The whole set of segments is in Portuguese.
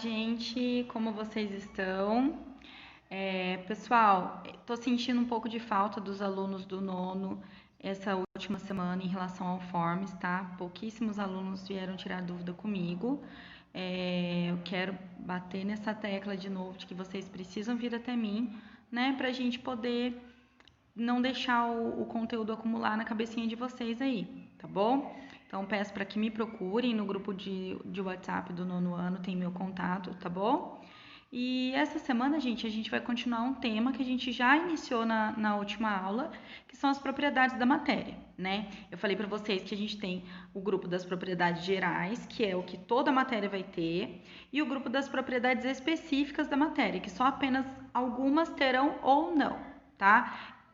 gente, como vocês estão? Pessoal, tô sentindo um pouco de falta dos alunos do nono essa última semana em relação ao Forms, tá? Pouquíssimos alunos vieram tirar dúvida comigo. Eu quero bater nessa tecla de novo de que vocês precisam vir até mim, né? Pra gente poder não deixar o conteúdo acumular na cabecinha de vocês aí, tá bom? Então, peço para que me procurem no grupo de WhatsApp do nono ano, tem meu contato, tá bom? E essa semana, gente, a gente vai continuar um tema que a gente já iniciou na última aula, que são as propriedades da matéria, né? Eu falei para vocês que a gente tem o grupo das propriedades gerais, que é o que toda matéria vai ter, e o grupo das propriedades específicas da matéria, que só apenas algumas terão ou não, tá?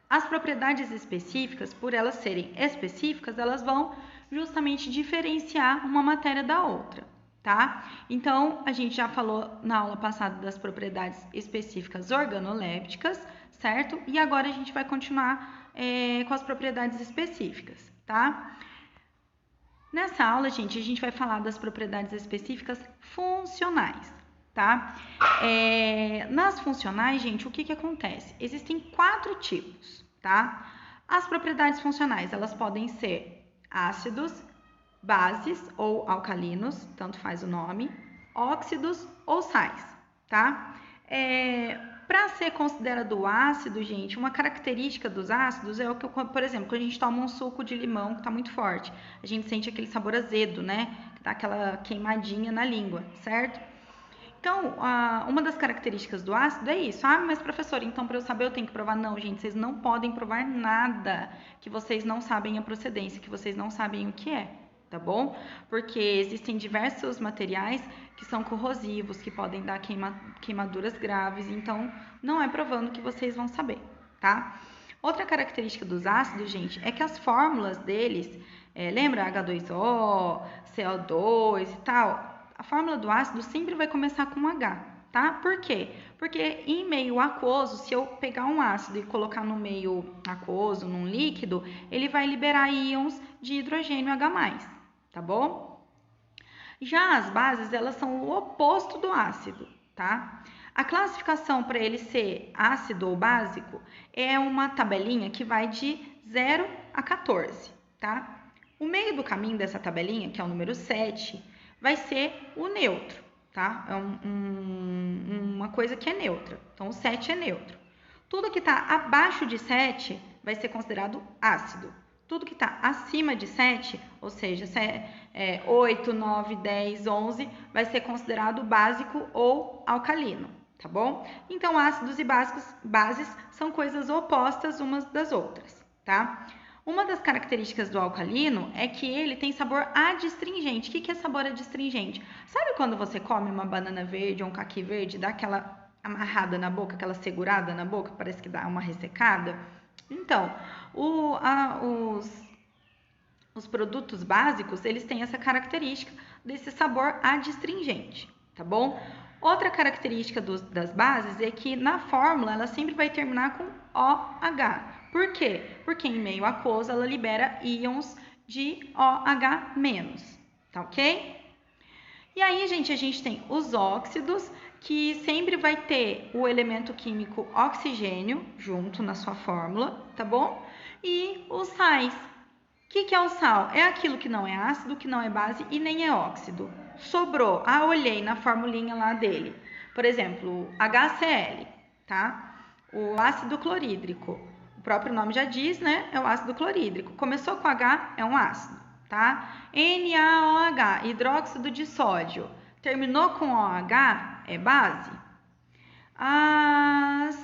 As propriedades específicas, por elas serem específicas, elas vão justamente diferenciar uma matéria da outra, tá? Então, a gente já falou na aula passada das propriedades específicas organolépticas, certo? E agora a gente vai continuar com as propriedades específicas, tá? Nessa aula, gente, a gente vai falar das propriedades específicas funcionais, tá? Nas funcionais, gente, o que acontece? Existem 4 tipos, tá? As propriedades funcionais, elas podem ser ácidos, bases ou alcalinos, tanto faz o nome, óxidos ou sais, tá? Para ser considerado ácido, gente, uma característica dos ácidos é o que, por exemplo, quando a gente toma um suco de limão que está muito forte, a gente sente aquele sabor azedo, né? Que dá aquela queimadinha na língua, certo? Então, uma das características do ácido é isso. Ah, mas professor, então para eu saber eu tenho que provar? Não, gente, vocês não podem provar nada que vocês não sabem a procedência, que vocês não sabem o que é, tá bom? Porque existem diversos materiais que são corrosivos, que podem dar queimaduras graves, então não é provando que vocês vão saber, tá? Outra característica dos ácidos, gente, é que as fórmulas deles, lembra H2O, CO2 e tal? A fórmula do ácido sempre vai começar com um H, tá? Por quê? Porque em meio aquoso, se eu pegar um ácido e colocar no meio aquoso, num líquido, ele vai liberar íons de hidrogênio H+, tá bom? Já as bases, elas são o oposto do ácido, tá? A classificação para ele ser ácido ou básico é uma tabelinha que vai de 0 a 14, tá? O meio do caminho dessa tabelinha, que é o número 7, vai ser o neutro, tá? É uma coisa que é neutra. Então, o 7 é neutro. Tudo que está abaixo de 7 vai ser considerado ácido. Tudo que está acima de 7, ou seja, 8, 9, 10, 11, vai ser considerado básico ou alcalino, tá bom? Então, ácidos e bases são coisas opostas umas das outras, tá? Uma das características do alcalino é que ele tem sabor adstringente. O que é sabor adstringente? Sabe quando você come uma banana verde ou um caqui verde, dá aquela amarrada na boca, aquela segurada na boca, parece que dá uma ressecada? Então, os produtos básicos, eles têm essa característica desse sabor adstringente, tá bom? Outra característica das bases é que na fórmula ela sempre vai terminar com OH. Por quê? Porque em meio aquoso ela libera íons de OH-, tá ok? E aí, gente, a gente tem os óxidos, que sempre vai ter o elemento químico oxigênio junto na sua fórmula, tá bom? E os sais. O que é o sal? É aquilo que não é ácido, que não é base e nem é óxido. Sobrou. Olhei na formulinha lá dele. Por exemplo, HCl, tá? O ácido clorídrico. O próprio nome já diz, né? É o ácido clorídrico. Começou com H, é um ácido, tá? NaOH, hidróxido de sódio. Terminou com OH, é base.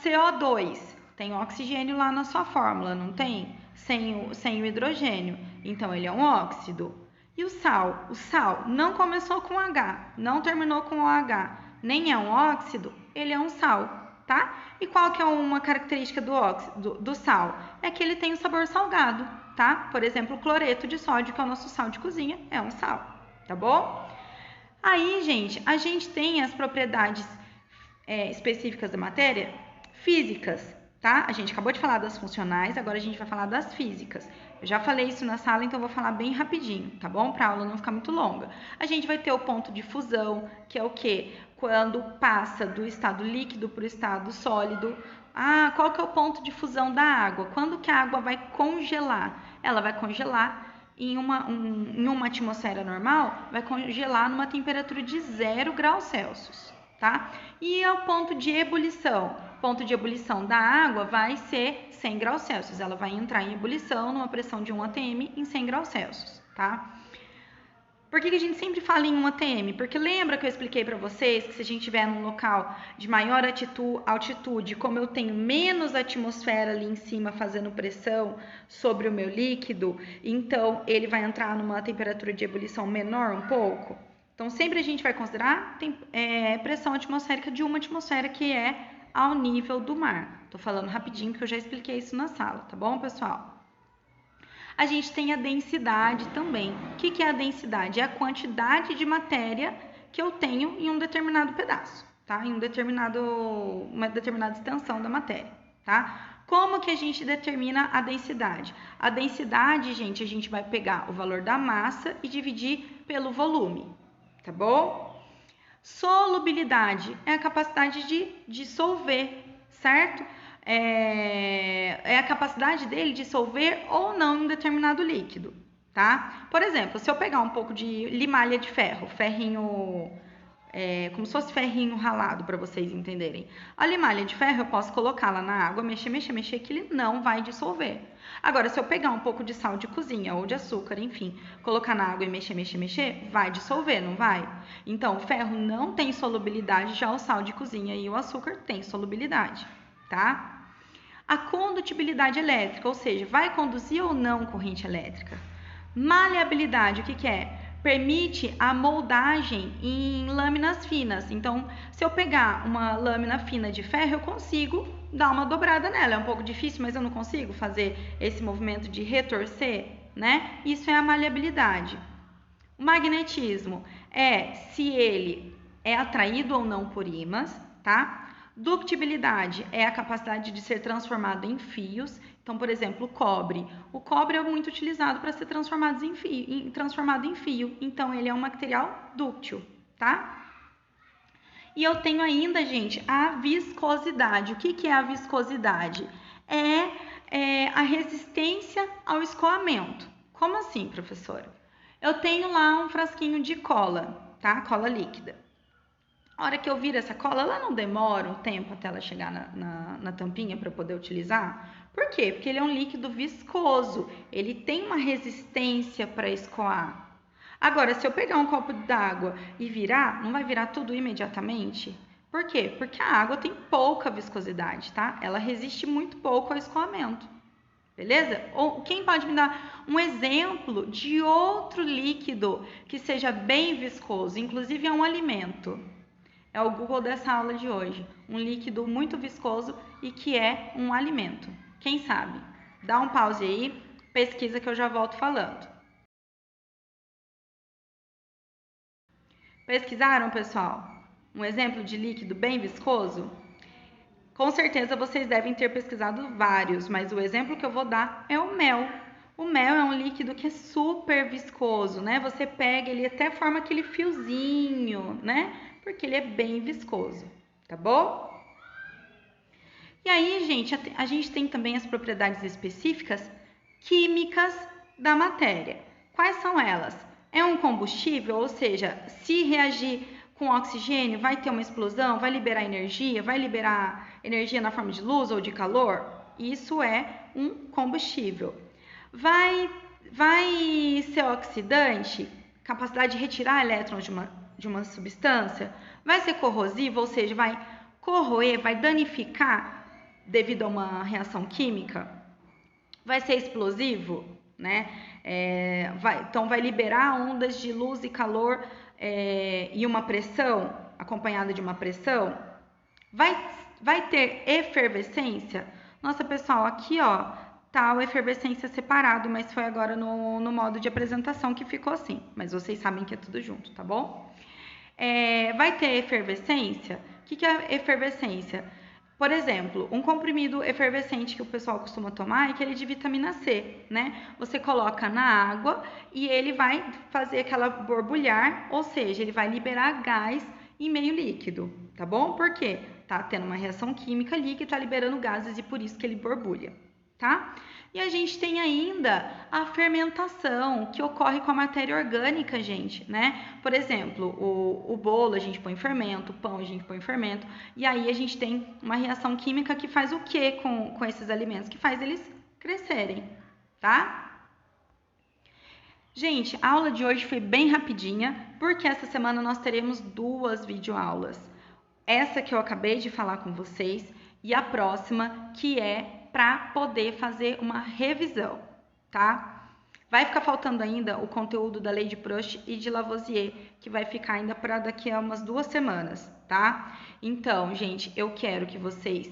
CO2, tem oxigênio lá na sua fórmula, não tem? Sem o hidrogênio, então ele é um óxido. E o sal? O sal não começou com H, não terminou com OH, nem é um óxido, ele é um sal, tá? E qual que é uma característica do sal? É que ele tem um sabor salgado, tá? Por exemplo, o cloreto de sódio, que é o nosso sal de cozinha, é um sal, tá bom? Aí, gente, a gente tem as propriedades específicas da matéria, físicas, tá? A gente acabou de falar das funcionais, agora a gente vai falar das físicas. Eu já falei isso na sala, então eu vou falar bem rapidinho, tá bom? Para a aula não ficar muito longa. A gente vai ter o ponto de fusão, que é o quê? quando passa do estado líquido para o estado sólido. Qual que é o ponto de fusão da água? Quando que a água vai congelar? Ela vai congelar em uma atmosfera normal, vai congelar numa temperatura de 0 graus Celsius, tá? E é o ponto de ebulição. O ponto de ebulição da água vai ser 100 graus Celsius. Ela vai entrar em ebulição numa pressão de 1 atm em 100 graus Celsius, tá? Por que a gente sempre fala em 1 atm? Porque lembra que eu expliquei para vocês que se a gente estiver num local de maior altitude, como eu tenho menos atmosfera ali em cima fazendo pressão sobre o meu líquido, então ele vai entrar numa temperatura de ebulição menor um pouco? Então sempre a gente vai considerar pressão atmosférica de 1 atmosfera, que é ao nível do mar. Tô falando rapidinho porque eu já expliquei isso na sala, tá bom, pessoal? A gente tem a densidade também. O que é a densidade? É a quantidade de matéria que eu tenho em um determinado pedaço, tá? Em uma determinada extensão da matéria, tá? Como que a gente determina a densidade? A densidade, gente, a gente vai pegar o valor da massa e dividir pelo volume, tá bom? Solubilidade é a capacidade de dissolver, certo? É a capacidade dele de dissolver ou não em um determinado líquido, tá? Por exemplo, se eu pegar um pouco de limalha de ferro, ferrinho, como se fosse ferrinho ralado, para vocês entenderem. A limalha de ferro eu posso colocá-la na água, mexer, que ele não vai dissolver. Agora, se eu pegar um pouco de sal de cozinha ou de açúcar, enfim, colocar na água e mexer, vai dissolver, não vai? Então, o ferro não tem solubilidade, já o sal de cozinha e o açúcar têm solubilidade, tá? A condutibilidade elétrica, ou seja, vai conduzir ou não corrente elétrica. Maleabilidade, o que é? Permite a moldagem em lâminas finas. Então, se eu pegar uma lâmina fina de ferro, eu consigo dar uma dobrada nela. É um pouco difícil, mas eu não consigo fazer esse movimento de retorcer, né? Isso é a maleabilidade. O magnetismo é se ele é atraído ou não por ímãs, tá? Ductibilidade é a capacidade de ser transformado em fios. Então, por exemplo, o cobre. O cobre é muito utilizado para ser transformado em fio. Então, ele é um material dúctil, tá? E eu tenho ainda, gente, a viscosidade. O que é a viscosidade? É a resistência ao escoamento. Como assim, professora? Eu tenho lá um frasquinho de cola, tá? Cola líquida. A hora que eu viro essa cola, ela não demora um tempo até ela chegar na tampinha para eu poder utilizar? Por quê? Porque ele é um líquido viscoso, ele tem uma resistência para escoar. Agora, se eu pegar um copo d'água e virar, não vai virar tudo imediatamente? Por quê? Porque a água tem pouca viscosidade, tá? Ela resiste muito pouco ao escoamento. Beleza? Ou quem pode me dar um exemplo de outro líquido que seja bem viscoso? Inclusive é um alimento. É o Google dessa aula de hoje. Um líquido muito viscoso e que é um alimento. Quem sabe? Dá um pause aí, pesquisa que eu já volto falando. Pesquisaram, pessoal? Um exemplo de líquido bem viscoso? Com certeza vocês devem ter pesquisado vários, mas o exemplo que eu vou dar é o mel. O mel é um líquido que é super viscoso, né? Você pega, ele até forma aquele fiozinho, né? Porque ele é bem viscoso, tá bom? E aí, gente, a gente tem também as propriedades específicas químicas da matéria. Quais são elas? É um combustível, ou seja, se reagir com oxigênio, vai ter uma explosão, vai liberar energia na forma de luz ou de calor? Isso é um combustível. Vai ser oxidante, capacidade de retirar elétrons de uma substância? Vai ser corrosivo, ou seja, vai corroer, vai danificar devido a uma reação química? Vai ser explosivo, né? Então, vai liberar ondas de luz e calor e uma pressão, acompanhada de uma pressão? Vai ter efervescência? Nossa, pessoal, aqui, ó, tá o efervescência separado, mas foi agora no modo de apresentação que ficou assim. Mas vocês sabem que é tudo junto, tá bom? Vai ter efervescência? O que é efervescência? Por exemplo, um comprimido efervescente que o pessoal costuma tomar é aquele de vitamina C, né? Você coloca na água e ele vai fazer aquela borbulhar, ou seja, ele vai liberar gás em meio líquido, tá bom? Por quê? Tá tendo uma reação química ali que tá liberando gases e por isso que ele borbulha, tá? E a gente tem ainda a fermentação, que ocorre com a matéria orgânica, gente, né? Por exemplo, o bolo a gente põe fermento, o pão a gente põe fermento, e aí a gente tem uma reação química que faz o quê com esses alimentos? Que faz eles crescerem, tá? Gente, a aula de hoje foi bem rapidinha, porque essa semana nós teremos 2 videoaulas. Essa que eu acabei de falar com vocês e a próxima que é para poder fazer uma revisão, tá? Vai ficar faltando ainda o conteúdo da lei de Proust e de Lavoisier, que vai ficar ainda para daqui a umas 2 semanas, tá? Então, gente, eu quero que vocês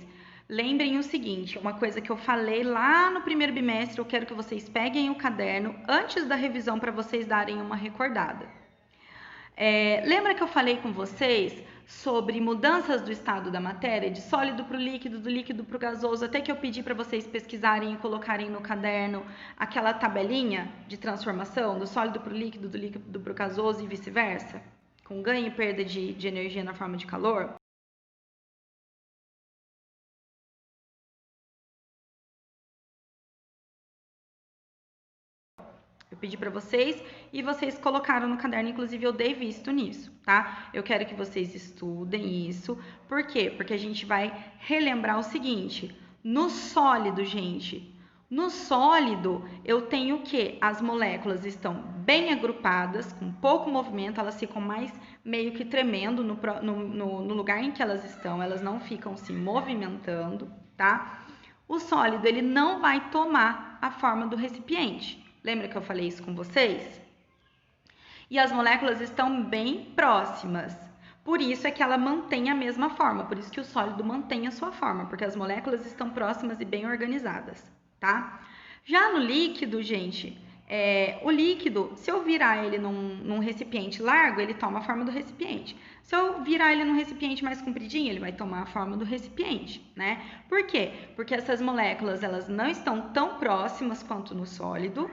lembrem o seguinte, uma coisa que eu falei lá no primeiro bimestre, eu quero que vocês peguem o caderno antes da revisão para vocês darem uma recordada. Lembra que eu falei com vocês sobre mudanças do estado da matéria, de sólido para o líquido, do líquido para o gasoso, até que eu pedi para vocês pesquisarem e colocarem no caderno aquela tabelinha de transformação do sólido para o líquido, do líquido para o gasoso e vice-versa, com ganho e perda de energia na forma de calor? Eu pedi para vocês e vocês colocaram no caderno, inclusive eu dei visto nisso, tá? Eu quero que vocês estudem isso. Por quê? Porque a gente vai relembrar o seguinte: no sólido, gente, no sólido eu tenho o quê? As moléculas estão bem agrupadas, com pouco movimento, elas ficam mais meio que tremendo no lugar em que elas estão, elas não ficam se movimentando, tá? O sólido, ele não vai tomar a forma do recipiente. Lembra que eu falei isso com vocês? E as moléculas estão bem próximas. Por isso é que ela mantém a mesma forma, por isso que o sólido mantém a sua forma, porque as moléculas estão próximas e bem organizadas, tá? Já no líquido, gente, o líquido, se eu virar ele num recipiente largo, ele toma a forma do recipiente. Se eu virar ele num recipiente mais compridinho, ele vai tomar a forma do recipiente, né? Por quê? Porque essas moléculas, elas não estão tão próximas quanto no sólido,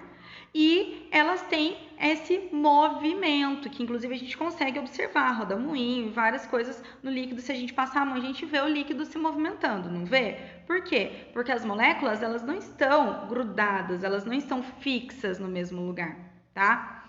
e elas têm esse movimento, que inclusive a gente consegue observar, roda-moinho, várias coisas no líquido. Se a gente passar a mão, a gente vê o líquido se movimentando, não vê? Por quê? Porque as moléculas, elas não estão grudadas, elas não estão fixas no mesmo lugar, tá?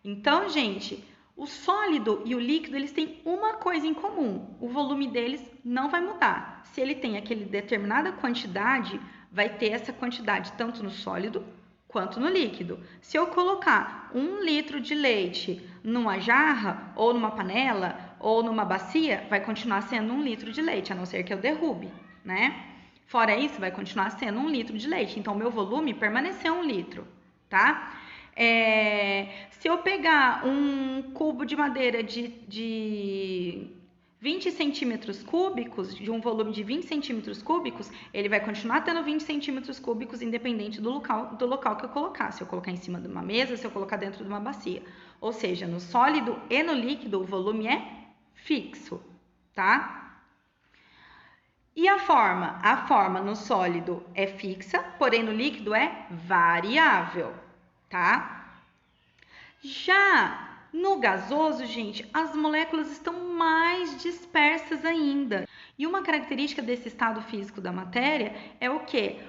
Então, gente, o sólido e o líquido, eles têm uma coisa em comum: o volume deles não vai mudar. Se ele tem aquele determinada quantidade, vai ter essa quantidade tanto no sólido quanto no líquido. Se eu colocar 1 litro de leite numa jarra, ou numa panela, ou numa bacia, vai continuar sendo 1 litro de leite, a não ser que eu derrube, né? Fora isso, vai continuar sendo 1 litro de leite. Então, meu volume permaneceu 1 litro, tá? Se eu pegar um cubo de madeira de 20 centímetros cúbicos, de um volume de 20 centímetros cúbicos, ele vai continuar tendo 20 centímetros cúbicos independente do local que eu colocar. Se eu colocar em cima de uma mesa, se eu colocar dentro de uma bacia. Ou seja, no sólido e no líquido, o volume é fixo, tá? E a forma? A forma no sólido é fixa, porém no líquido é variável, tá? Já no gasoso, gente, as moléculas estão mais dispersas ainda. E uma característica desse estado físico da matéria é o quê?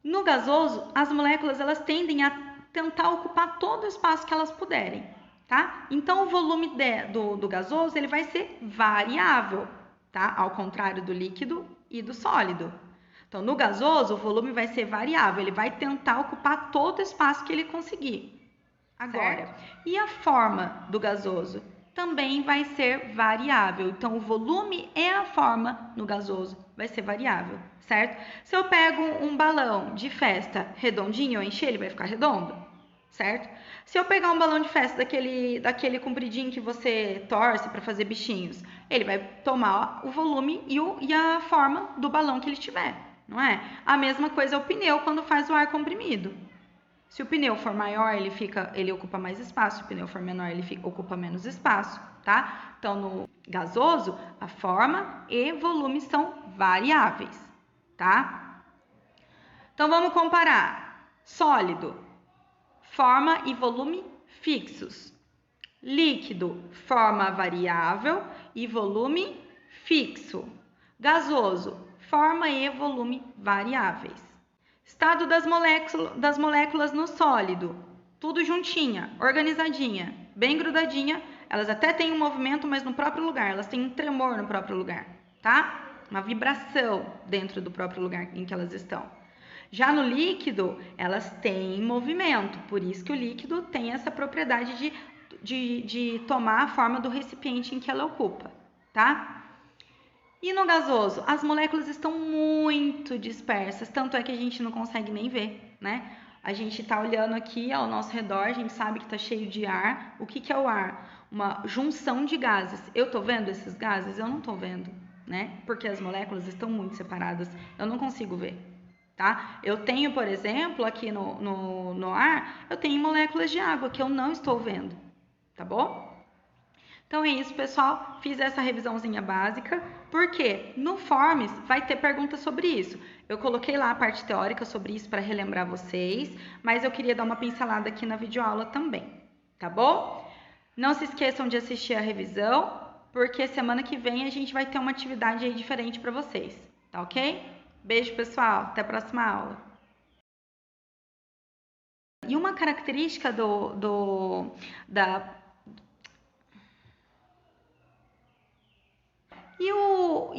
No gasoso, as moléculas elas tendem a tentar ocupar todo o espaço que elas puderem, tá? Então, o volume do gasoso ele vai ser variável, tá? Ao contrário do líquido e do sólido. Então, no gasoso, o volume vai ser variável, ele vai tentar ocupar todo o espaço que ele conseguir. Agora, e a forma do gasoso? Também vai ser variável. Então, o volume e a forma no gasoso vai ser variável, certo? Se eu pego um balão de festa redondinho, eu encher, ele vai ficar redondo, certo? Se eu pegar um balão de festa daquele compridinho que você torce para fazer bichinhos, ele vai tomar o volume e a forma do balão que ele tiver, não é? A mesma coisa é o pneu quando faz o ar comprimido. Se o pneu for maior, ele ocupa mais espaço. Se o pneu for menor, ele ocupa menos espaço, tá? Então, no gasoso, a forma e volume são variáveis, tá? Então, vamos comparar. Sólido, forma e volume fixos. Líquido, forma variável e volume fixo. Gasoso, forma e volume variáveis. Estado das moléculas no sólido, tudo juntinha, organizadinha, bem grudadinha. Elas até têm um movimento, mas no próprio lugar, elas têm um tremor no próprio lugar, tá? Uma vibração dentro do próprio lugar em que elas estão. Já no líquido, elas têm movimento, por isso que o líquido tem essa propriedade de tomar a forma do recipiente em que ela ocupa, tá? E no gasoso, as moléculas estão muito dispersas, tanto é que a gente não consegue nem ver, né? A gente está olhando aqui ao nosso redor, a gente sabe que está cheio de ar. O que, que é o ar? Uma junção de gases. Eu estou vendo esses gases? Eu não estou vendo, né? Porque as moléculas estão muito separadas, eu não consigo ver, tá? Eu tenho, por exemplo, aqui no ar, eu tenho moléculas de água que eu não estou vendo, tá bom? Então é isso, pessoal. Fiz essa revisãozinha básica, porque no Forms vai ter perguntas sobre isso. Eu coloquei lá a parte teórica sobre isso para relembrar vocês, mas eu queria dar uma pincelada aqui na videoaula também, tá bom? Não se esqueçam de assistir a revisão, porque semana que vem a gente vai ter uma atividade aí diferente para vocês, tá ok? Beijo, pessoal. Até a próxima aula. E uma característica da E o